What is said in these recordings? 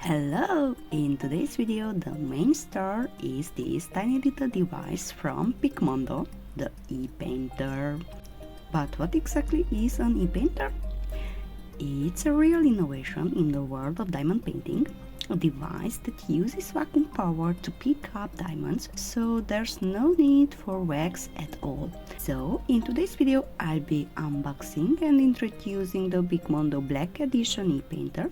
Hello! In today's video, the main star is this tiny little device from Picmondo, the e-painter. But what exactly is an e-painter? It's a real innovation in the world of diamond painting, a device that uses vacuum power to pick up diamonds, so there's no need for wax at all. So in today's video I'll be unboxing and introducing the Picmondo Black Edition e-painter,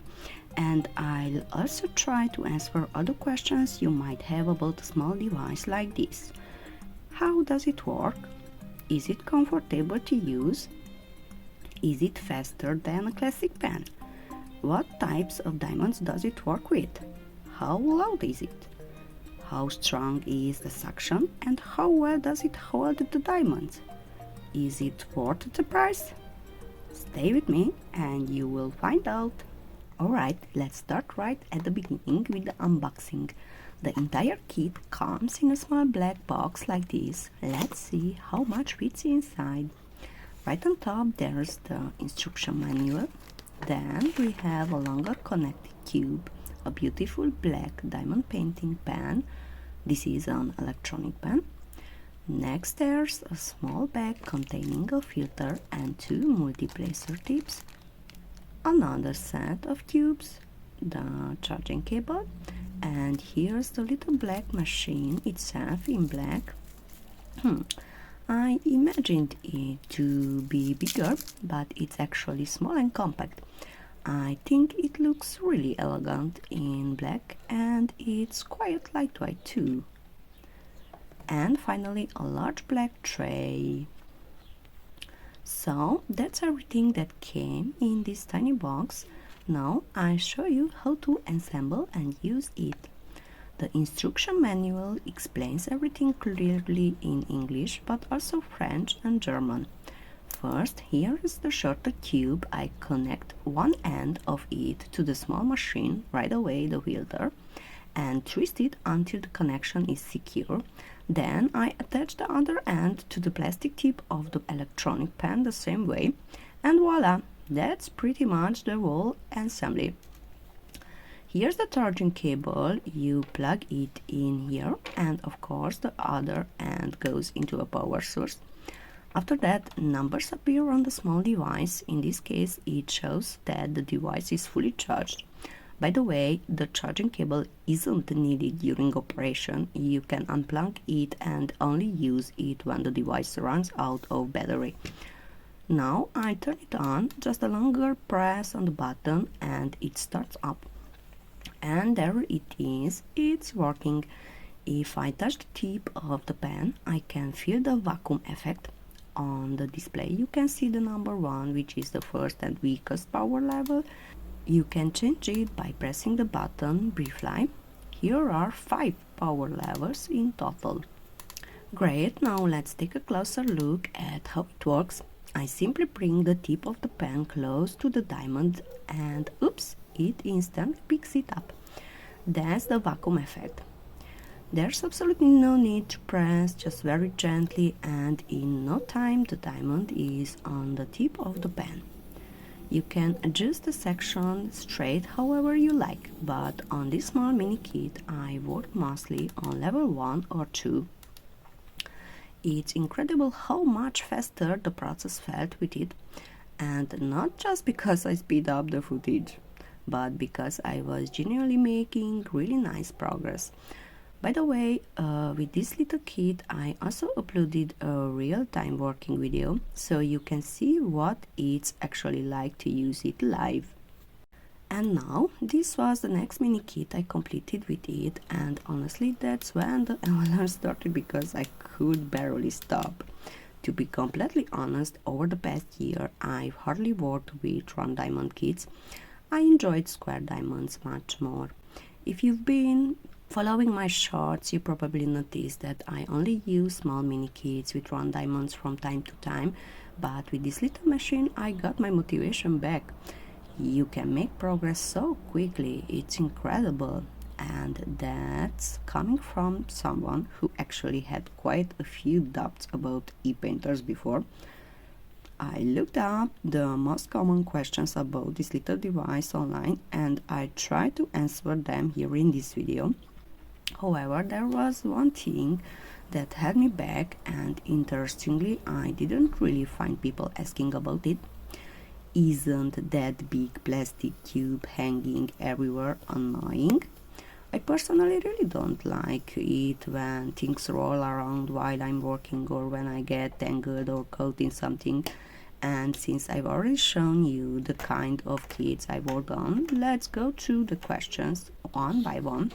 and I'll also try to answer other questions you might have about a small device like this. How does it work? Is it comfortable to use? Is it faster than a classic pen? What types of diamonds does it work with? How loud is it? How strong is the suction and how well does it hold the diamonds? Is it worth the price? Stay with me and you will find out. Alright, let's start right at the beginning with the unboxing. The entire kit comes in a small black box like this. Let's see how much fits inside. Right on top there's the instruction manual. Then we have a longer connected tube, a beautiful black diamond painting pen. This is an electronic pen. Next there's a small bag containing a filter and two multiplacer tips. Another set of tubes, the charging cable, and here's the little black machine itself in black. I imagined it to be bigger, but it's actually small and compact. I think it looks really elegant in black and it's quite lightweight too. And finally a large black tray. So that's everything that came in this tiny box. Now I'll show you how to assemble and use it. The instruction manual explains everything clearly in English, but also French and German. First, here is the shorter tube. I connect one end of it to the small machine, right away the filter, and twist it until the connection is secure. Then I attach the other end to the plastic tip of the electronic pen the same way, and voila, that's pretty much the whole assembly. Here's the charging cable. You plug it in here, and of course the other end goes into a power source. After that, numbers appear on the small device. In this case, it shows that the device is fully charged. By the way, the charging cable isn't needed during operation. You can unplug it and only use it when the device runs out of battery. Now I turn it on, just a longer press on the button and it starts up. And there it is, it's working. If I touch the tip of the pen, I can feel the vacuum effect. On the display you can see the number 1, which is the first and weakest power level. You can change it by pressing the button briefly. Here are 5 power levels in total. Great, now let's take a closer look at how it works. I simply bring the tip of the pen close to the diamond and oops, it instantly picks it up. That's the vacuum effect. There's absolutely no need to press, just very gently, and in no time the diamond is on the tip of the pen. You can adjust the section straight however you like, but on this small mini kit I work mostly on level 1 or 2. It's incredible how much faster the process felt with it, and not just because I speed up the footage, but because I was genuinely making really nice progress. By the way, with this little kit I also uploaded a real-time working video, so you can see what it's actually like to use it live. And now, this was the next mini kit I completed with it, and honestly that's when the avalanche started because I could barely stop. To be completely honest, over the past year I've hardly worked with round diamond kits. I enjoyed square diamonds much more. If you've been following my shorts, you probably noticed that I only use small mini kits with round diamonds from time to time, but with this little machine I got my motivation back. You can make progress so quickly, it's incredible. And that's coming from someone who actually had quite a few doubts about e-painters before. I looked up the most common questions about this little device online and I tried to answer them here in this video. However, there was one thing that held me back, and interestingly, I didn't really find people asking about it. Isn't that big plastic tube hanging everywhere annoying? I personally really don't like it when things roll around while I'm working or when I get tangled or caught in something. And since I've already shown you the kind of kits I work on, let's go through the questions one by one.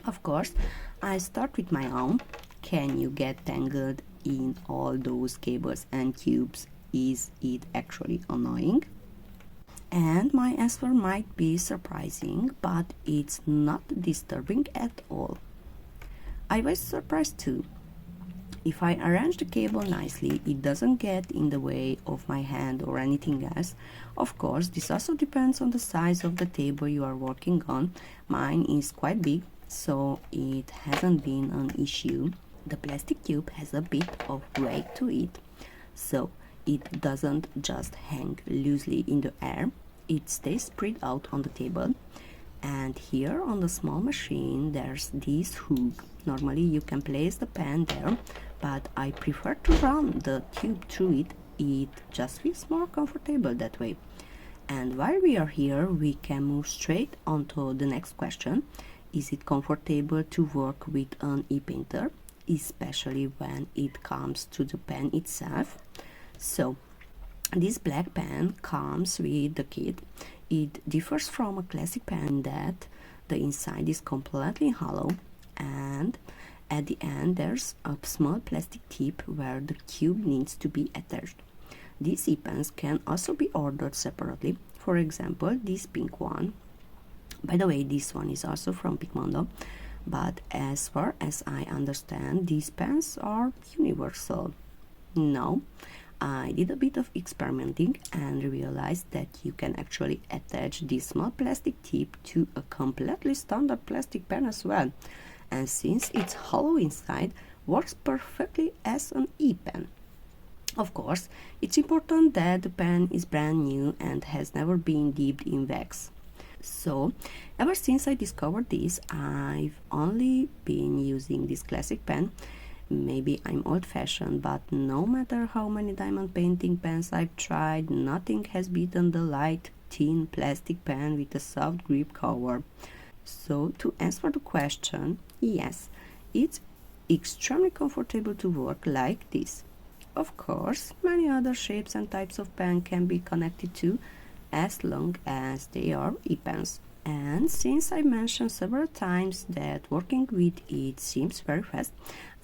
Of course, I start with my own. Can you get tangled in all those cables and tubes? Is it actually annoying? And my answer might be surprising, but it's not disturbing at all. I was surprised too. If I arrange the cable nicely, it doesn't get in the way of my hand or anything else. Of course, this also depends on the size of the table you are working on. Mine is quite big, so it hasn't been an issue. The plastic tube has a bit of weight to it, so it doesn't just hang loosely in the air. It stays spread out on the table. And here on the small machine there's this hook. Normally you can place the pen there, but I prefer to run the tube through it. It just feels more comfortable that way. And while we are here, we can move straight on to the next question. Is it comfortable to work with an e-painter, especially when it comes to the pen itself? So this black pen comes with the kit. It differs from a classic pen in that the inside is completely hollow, and at the end there's a small plastic tip where the tube needs to be attached. These e-pens can also be ordered separately. For example, this pink one. By the way, this one is also from Pigmondo, but as far as I understand, these pens are universal. No, I did a bit of experimenting and realized that you can actually attach this small plastic tip to a completely standard plastic pen as well, and since it's hollow inside, works perfectly as an e-pen. Of course, it's important that the pen is brand new and has never been dipped in wax. So, ever since I discovered this, I've only been using this classic pen. Maybe I'm old-fashioned, but no matter how many diamond painting pens I've tried, nothing has beaten the light, thin plastic pen with a soft grip cover. So, to answer the question, yes, it's extremely comfortable to work like this. Of course, many other shapes and types of pen can be connected to, as long as they are e-pens. And since I mentioned several times that working with it seems very fast,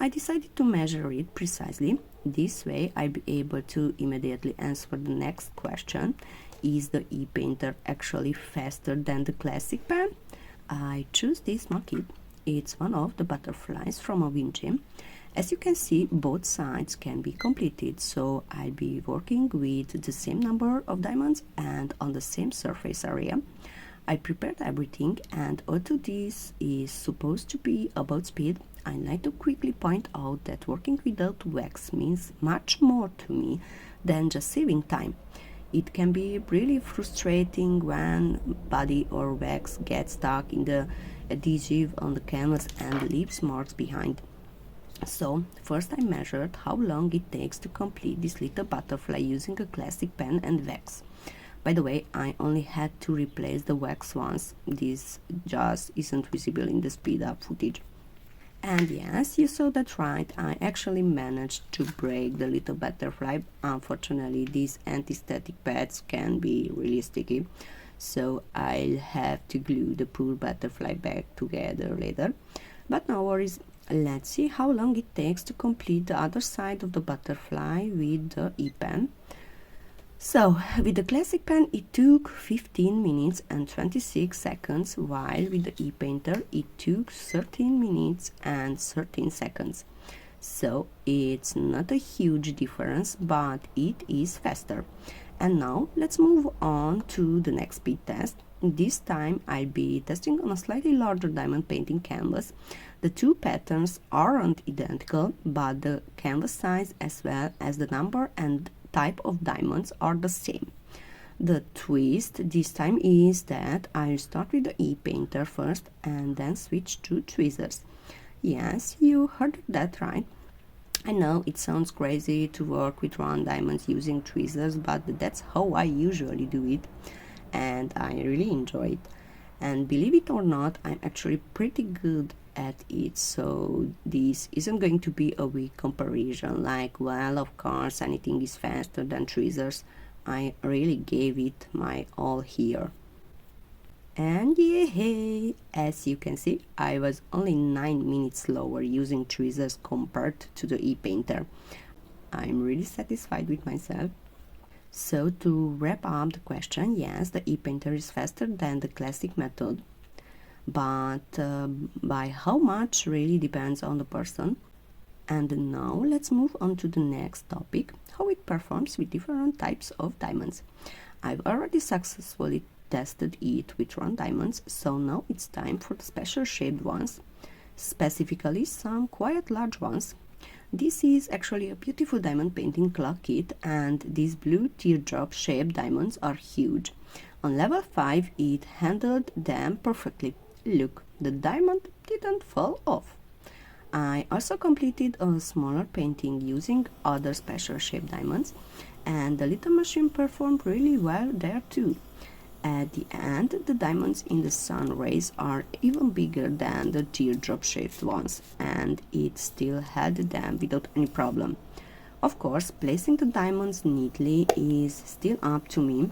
I decided to measure it precisely. This way I'll be able to immediately answer the next question. Is the e-painter actually faster than the classic pen? I choose this monkey. It's one of the butterflies from a wind gem. As you can see, both sides can be completed, so I'll be working with the same number of diamonds and on the same surface area. I prepared everything, and although this is supposed to be about speed, I like to quickly point out that working without wax means much more to me than just saving time. It can be really frustrating when body or wax gets stuck in the adhesive on the canvas and leaves marks behind. So, first I measured how long it takes to complete this little butterfly using a classic pen and wax. By the way, I only had to replace the wax once. This just isn't visible in the speed up footage. And yes, you saw that right, I actually managed to break the little butterfly. Unfortunately, these anti-static pads can be really sticky, so I'll have to glue the poor butterfly back together later. But no worries. Let's see how long it takes to complete the other side of the butterfly with the e-pen. So, with the classic pen it took 15 minutes and 26 seconds, while with the e-painter it took 13 minutes and 13 seconds. So, it's not a huge difference, but it is faster. And now, let's move on to the next speed test. This time I'll be testing on a slightly larger diamond painting canvas. The two patterns aren't identical, but the canvas size as well as the number and type of diamonds are the same. The twist this time is that I'll start with the e-painter first and then switch to tweezers. Yes, you heard that right. I know it sounds crazy to work with round diamonds using tweezers, but that's how I usually do it, and I really enjoy it. And believe it or not, I'm actually pretty good at it, so this isn't going to be a weak comparison like, well, of course anything is faster than tweezers. I really gave it my all here. And yeah, as you can see, I was only 9 minutes slower using tweezers compared to the e-painter. I'm really satisfied with myself. So to wrap up the question, yes, the e-painter is faster than the classic method, but by how much really depends on the person. And now let's move on to the next topic, how it performs with different types of diamonds. I've already successfully tested it with round diamonds, so now it's time for the special shaped ones, specifically some quite large ones. This is actually a beautiful diamond painting clock kit, and these blue teardrop shaped diamonds are huge. On level 5 it handled them perfectly. Look, the diamond didn't fall off. I also completed a smaller painting using other special shaped diamonds, and the little machine performed really well there too. At the end, the diamonds in the sun rays are even bigger than the teardrop shaped ones, and it still held them without any problem. Of course, placing the diamonds neatly is still up to me,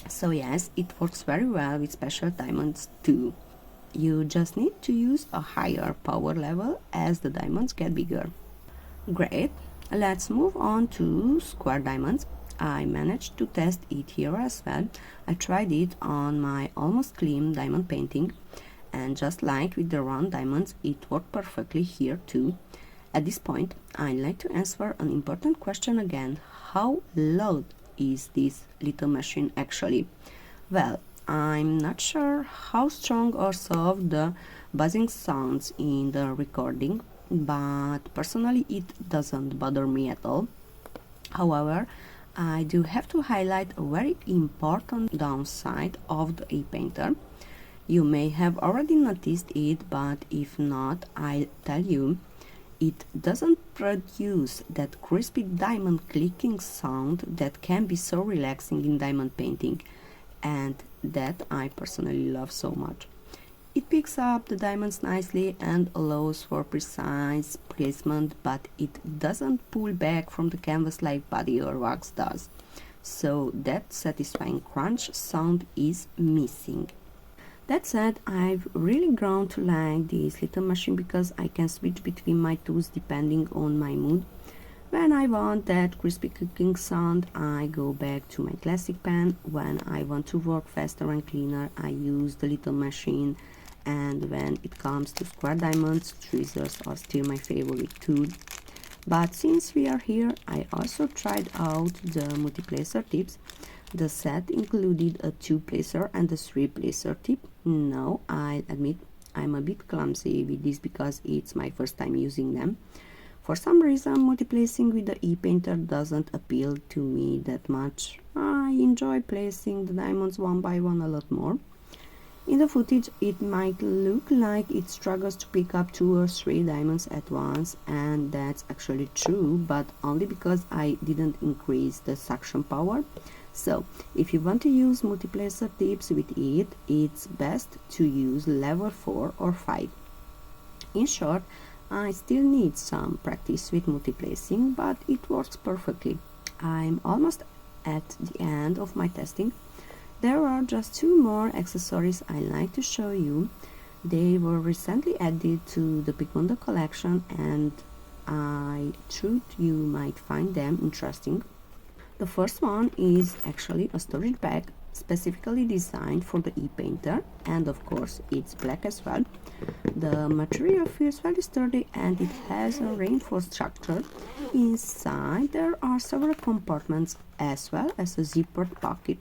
so yes, it works very well with special diamonds too. You just need to use a higher power level as the diamonds get bigger. Great, let's move on to square diamonds. I managed to test it here as well. I tried it on my almost clean diamond painting, and just like with the round diamonds, it worked perfectly here too. At this point, I'd like to answer an important question again. How loud is this little machine actually? Well, I'm not sure how strong or soft the buzzing sounds in the recording, but personally it doesn't bother me at all. However, I do have to highlight a very important downside of the e-painter. You may have already noticed it, but if not, I'll tell you. It doesn't produce that crispy diamond clicking sound that can be so relaxing in diamond painting, and that I personally love so much. It picks up the diamonds nicely and allows for precise placement, but it doesn't pull back from the canvas like body or wax does. So that satisfying crunch sound is missing. That said, I've really grown to like this little machine because I can switch between my tools depending on my mood. When I want that crispy clicking sound, I go back to my classic pen. When I want to work faster and cleaner, I use the little machine. And when it comes to square diamonds, tweezers are still my favorite tool. But since we are here, I also tried out the multiplacer tips. The set included a 2-placer and a 3-placer tip. Now, I'll admit I'm a bit clumsy with this because it's my first time using them. For some reason, multiplacing with the e-painter doesn't appeal to me that much. I enjoy placing the diamonds one by one a lot more. In the footage, it might look like it struggles to pick up 2 or 3 diamonds at once, and that's actually true, but only because I didn't increase the suction power. So, if you want to use multiplacer tips with it, it's best to use level 4 or 5. In short, I still need some practice with multiplacing, but it works perfectly. I'm almost at the end of my testing. There are just 2 more accessories I'd like to show you. They were recently added to the Pigmundo collection, and I thought you might find them interesting. The first one is actually a storage bag specifically designed for the e-painter, and of course it's black as well. The material feels very sturdy and it has a reinforced structure. Inside there are several compartments as well as a zippered pocket.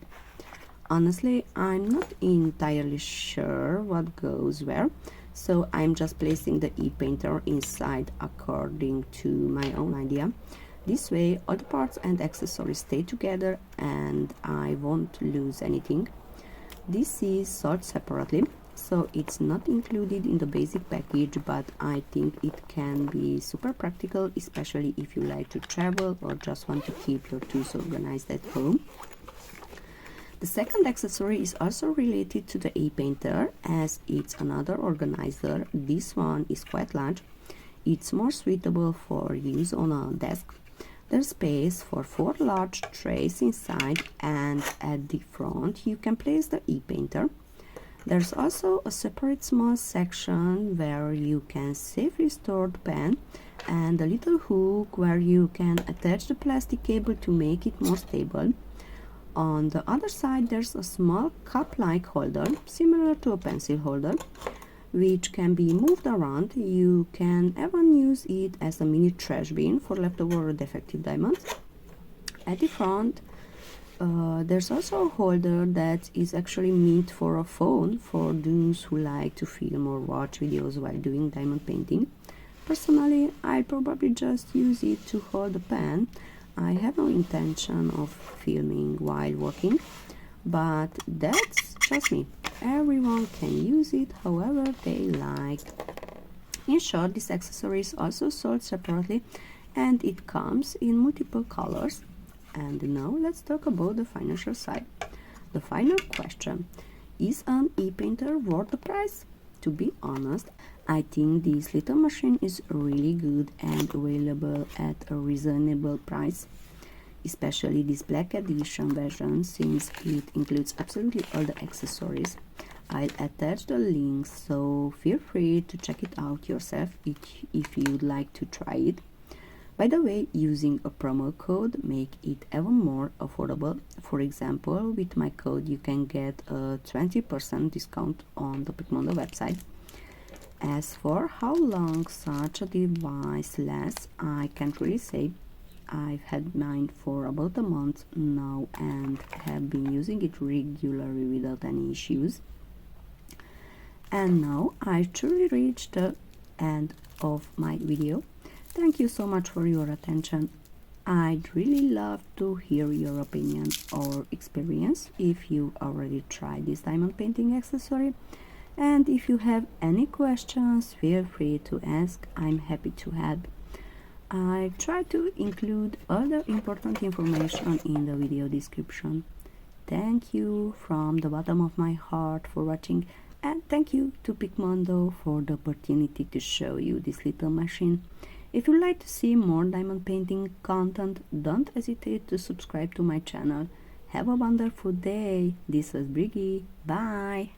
Honestly, I'm not entirely sure what goes where, so I'm just placing the e-painter inside according to my own idea. This way all the parts and accessories stay together and I won't lose anything. This is sold separately, so it's not included in the basic package, but I think it can be super practical, especially if you like to travel or just want to keep your tools organized at home. The second accessory is also related to the e-painter, as it's another organizer. This one is quite large. It's more suitable for use on a desk. There's space for 4 large trays inside, and at the front you can place the e-painter. There's also a separate small section where you can safely store the pen, and a little hook where you can attach the plastic cable to make it more stable. On the other side there's a small cup-like holder, similar to a pencil holder, which can be moved around. You can even use it as a mini trash bin for leftover or defective diamonds. At the front, there's also a holder that is actually meant for a phone for those who like to film or watch videos while doing diamond painting. Personally, I'll probably just use it to hold the pen. I have no intention of filming while working, but that's just me. Everyone can use it however they like. In short, this accessory is also sold separately and it comes in multiple colors. And now let's talk about the financial side. The final question: is an e-painter worth the price? To be honest, I think this little machine is really good and available at a reasonable price. Especially this black edition version, since it includes absolutely all the accessories. I'll attach the links, so feel free to check it out yourself if you'd like to try it. By the way, using a promo code make it even more affordable. For example, with my code you can get a 20% discount on the Picmondo website. As for how long such a device lasts, I can't really say. I've had mine for about a month now and have been using it regularly without any issues. And now I've truly reached the end of my video. Thank you so much for your attention. I'd really love to hear your opinion or experience if you already tried this diamond painting accessory. And if you have any questions, feel free to ask. I'm happy to help. I try to include all the important information in the video description. Thank you from the bottom of my heart for watching, and thank you to Picmondo for the opportunity to show you this little machine. If you'd like to see more diamond painting content, don't hesitate to subscribe to my channel. Have a wonderful day. This was Briggy. Bye.